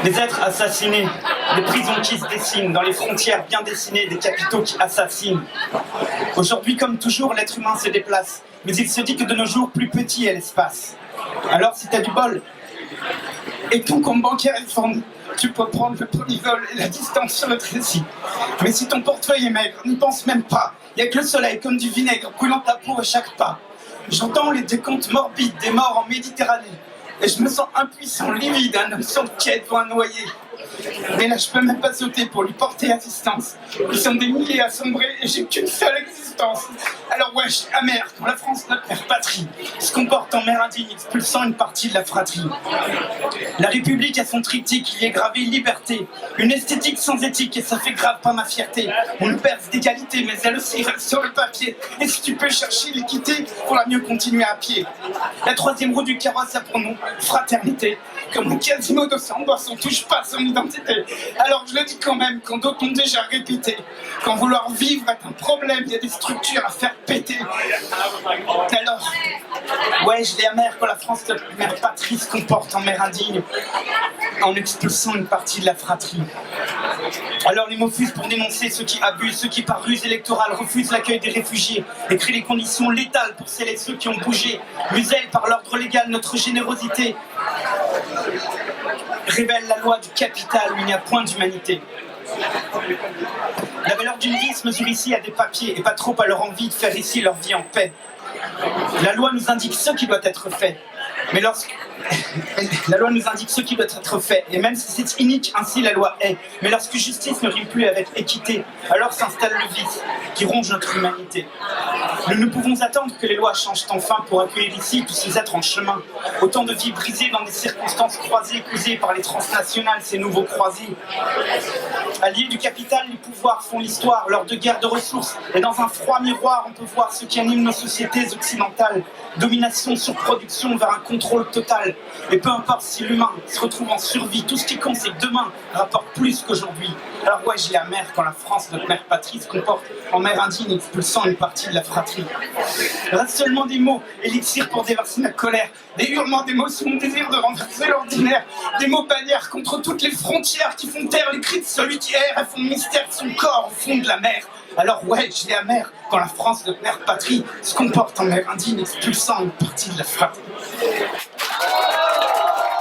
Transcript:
Des êtres assassinés, des prisons qui se dessinent, dans les frontières bien dessinées, des capitaux qui assassinent. Aujourd'hui, comme toujours, l'être humain se déplace, mais il se dit que de nos jours, plus petit est l'espace. Alors, si t'as du bol, et ton compte bancaire est fourni, tu peux prendre le premier vol et la distance sur le récit. Mais si ton portefeuille est maigre, n'y pense même pas. Y a que le soleil comme du vinaigre coulant ta peau à chaque pas. J'entends les décomptes morbides des morts en Méditerranée. Et je me sens impuissant, livide, un homme sur le quai devant un noyé. Mais là, je peux même pas sauter pour lui porter assistance. Ils sont des milliers à sombrer et j'ai qu'une seule existence. Alors wesh, amer, quand la France, notre mère patrie, se comporte en mère indigne, expulsant une partie de la fratrie. La République a son triptyque, il y est gravé liberté. Une esthétique sans éthique et ça fait grave pas ma fierté. On nous perce d'égalité, mais elle aussi reste sur le papier. Et si tu peux chercher l'équité, faudra mieux continuer à pied. La troisième roue du carrosse a pour nom fraternité. Comme le Quasimodo sans boss, on touche pas son identité. Alors je le dis quand même, quand d'autres ont déjà répété. Quand vouloir vivre est un problème, il y a des structures à faire péter. Alors, ouais, je l'ai amer quand la France, notre mère patrie, se comporte en mère indigne, en expulsant une partie de la fratrie. Alors les mots fusent pour dénoncer ceux qui abusent, ceux qui par ruse électorale refusent l'accueil des réfugiés et créent les conditions létales pour celles et ceux qui ont bougé, musellent par l'ordre légal notre générosité, révèle la loi du capital où il n'y a point d'humanité. La valeur d'une vie se mesure ici à des papiers et pas trop à leur envie de faire ici leur vie en paix. La loi nous indique ce qui doit être fait. Mais la loi nous indique ce qui doit être fait, et même si c'est inique, ainsi la loi est. Mais lorsque justice ne rime plus avec équité, alors s'installe le vice qui ronge notre humanité. Nous ne pouvons attendre que les lois changent enfin pour accueillir ici tous ces êtres en chemin. Autant de vies brisées dans des circonstances croisées, causées par les transnationales, ces nouveaux croisés. Alliés du capital, les pouvoirs font l'histoire, lors de guerres de ressources. Et dans un froid miroir, on peut voir ce qui anime nos sociétés occidentales. Domination, surproduction vers un contrôle total. Et peu importe si l'humain se retrouve en survie, tout ce qui compte c'est que demain rapporte plus qu'aujourd'hui. Alors ouais, j'ai la mère quand la France, notre mère patrie, se comporte en mère indigne, expulsant une partie de la fratrie. Il reste seulement des mots, élixir pour déverser ma colère, des hurlements d'émotion, mon désir de renverser l'ordinaire, des mots bannières contre toutes les frontières qui font taire les cris de celui qui erre et font mystère de son corps au fond de la mer. Alors ouais, je l'ai amère quand la France, notre mère patrie, se comporte en mère indigne, expulsant une partie de la fratrie.